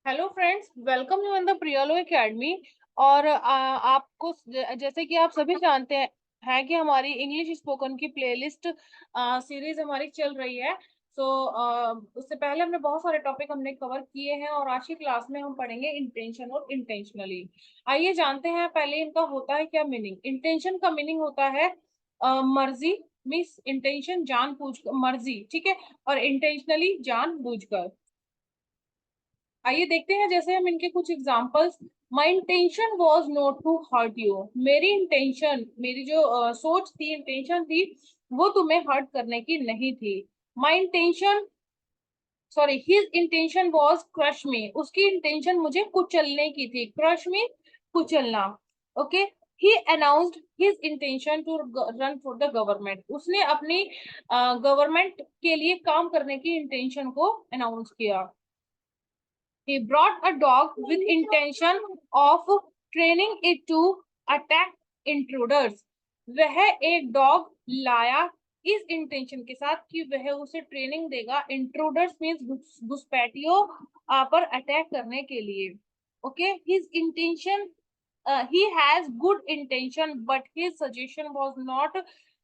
Hello friends, welcome you in the प्रियोलो academy. और आपको जैसे कि आप सभी जानते हैं कि हमारी इंग्लिश स्पोकन की प्लेलिस्ट सीरीज हमारी चल रही है। सो उससे पहले हमने बहुत सारे टॉपिक हमने कवर किए हैं और आज की क्लास में हम पढ़ेंगे इंटेंशन और इंटेंशनली। आइए जानते हैं पहले इनका होता है क्या मीनिंग। इंटेंशन का मीनिंग होता है मर्जी, मीन्स इंटेंशन जानबूझ मर्जी, ठीक है। और इंटेंशनली जानबूझकर। आइए देखते हैं जैसे हम इनके कुछ examples. My intention was not to hurt you. मेरी इंटेंशन, मेरी जो सोच थी, इंटेंशन थी, वो तुम्हें हर्ट करने की नहीं थी। My intention, sorry, his intention was crush me. उसकी इंटेंशन मुझे कुचलने की थी। क्रश मी, कुचलना। Okay. He announced his intention to run for the government. उसने अपनी गवर्नमेंट के लिए काम करने की इंटेंशन को अनाउंस किया। He brought a dog with intention of training it to attack intruders. वह एक डॉग लाया इस इंटेंशन के साथ कि वह उसे ट्रेनिंग देगा। इंट्रूडर्स मीन्स घुसपैठियों पर अटैक करने के लिए। Okay, his intention, he has good intention but his suggestion was not,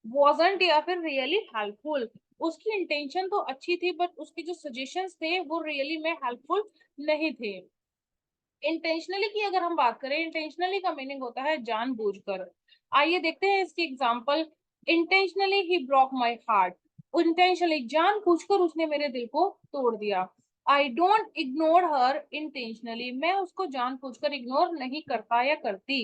wasn't या फिर really helpful। उसकी इंटेंशन तो अच्छी थी बट उसके जो सजेशंस थे वो रियली में हेल्पफुल नहीं थे। इंटेंशनली की अगर हम बात करें, इंटेंशनली का मीनिंग होता है जानबूझकर। आइए देखते हैं इसकी example. Intentionally he broke my heart. Intentionally, जानबूझकर उसने मेरे दिल को तोड़ दिया। I don't ignore her intentionally. मैं उसको जानबूझकर इग्नोर नहीं करता या करती।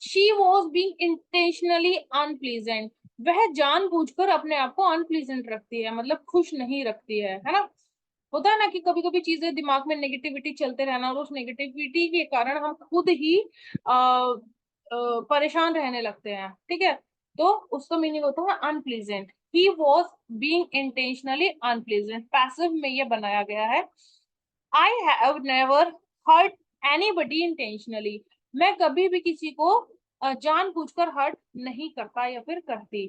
She was being intentionally unpleasant. वह जानबूझकर अपने आप को अनप्लीजेंट रखती है, मतलब खुश नहीं रखती है ना। होता है ना कि कभी कभी चीजें दिमाग में नेगेटिविटी चलते रहना और उस नेगेटिविटी के कारण हम खुद ही परेशान रहने लगते हैं, ठीक है। तो उसका मीनिंग होता है unpleasant. He was being intentionally unpleasant, passive में ये बनाया गया है। I have never hurt anybody intentionally. मैं कभी भी किसी को जानबूझकर हर्ट नहीं करता या फिर करती।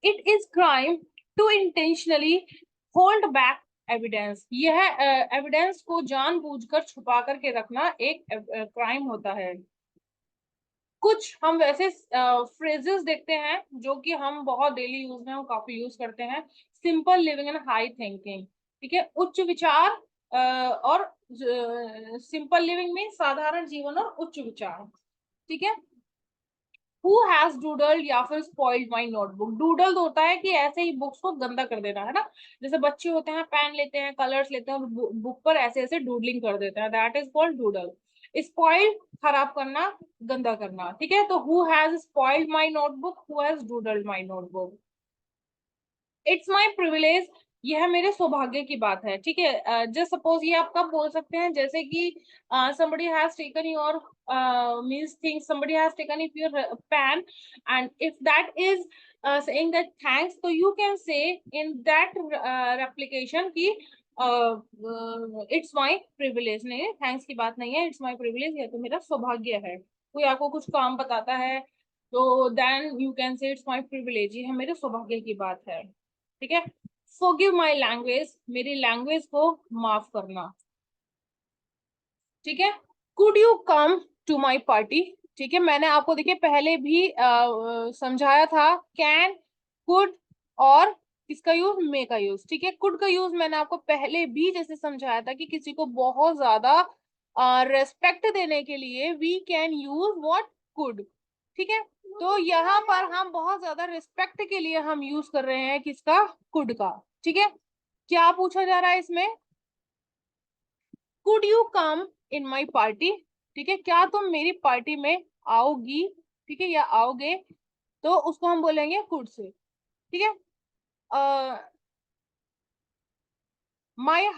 It is crime to intentionally hold back evidence. यह एविडेंस को जानबूझकर छुपा करके रखना एक क्राइम होता है। कुछ हम वैसे फ्रेजेस देखते हैं जो कि हम बहुत डेली यूज में हम काफी यूज करते हैं। Simple living and high thinking, ठीक है। उच्च विचार और सिंपल लिविंग में साधारण जीवन और उच्च विचार, ठीक है। Who has doodled या फिर spoiled my notebook। डूडल होता है कि ऐसे ही बुक्स को गंदा कर देना, है ना। जैसे बच्चे होते हैं, पेन लेते हैं, कलर्स लेते हैं और बुक पर ऐसे ऐसे डूडलिंग कर देते हैं, that is called doodle. Spoil, खराब करना, गंदा करना, ठीक है। तो who has spoiled my notebook, who has doodled my notebook. It's my privilege, यह मेरे सौभाग्य की बात है, ठीक है। जस्ट सपोज ये आप कब बोल सकते हैं, जैसे कि somebody has taken your means things, somebody has taken if your pen, and if that is saying that thanks, so you can say in that replication कि इट्स माई प्रिविलेज। नहीं, थैंक्स की बात नहीं है, इट्स माई प्रिविलेज, यह तो मेरा सौभाग्य है। कोई आपको कुछ काम बताता है तो then you can say it's my privilege, ये मेरे सौभाग्य की बात है, ठीक है। फॉरगिव माई लैंग्वेज, मेरी लैंग्वेज को माफ करना, ठीक है। Could you come to my party, ठीक है। मैंने आपको देखिए पहले भी समझाया था कैन, कुड और किसका यूज, मे का यूज, ठीक है। कुड का यूज मैंने आपको पहले भी जैसे समझाया था कि किसी को बहुत ज्यादा रेस्पेक्ट देने के लिए we can use what, could, ठीक है। तो यहाँ पर हम बहुत ज्यादा रिस्पेक्ट के लिए हम यूज कर रहे हैं किसका, कुड का, ठीक है। क्या पूछा जा रहा है इसमें, could you come in my party, ठीक है। क्या तुम मेरी पार्टी में आओगी, ठीक है, या आओगे, तो उसको हम बोलेंगे कुड से, ठीक है। माई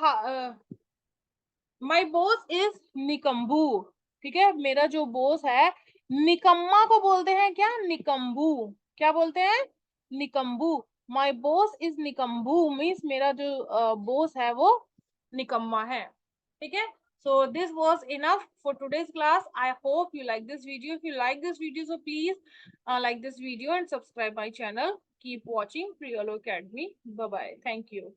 माई बॉस इज निकम्बू, ठीक है। मेरा जो बॉस है, निकम्मा को बोलते हैं क्या, निकम्बू। क्या बोलते हैं, निकम्बू। माई बॉस इज निकम्बू मीन्स मेरा जो बॉस है वो निकम्मा है, ठीक है। So this was enough for today's class. I hope you like this video. If you like this video, so please like this video and subscribe my channel. Keep watching Priyolo Academy. Bye bye. Thank you.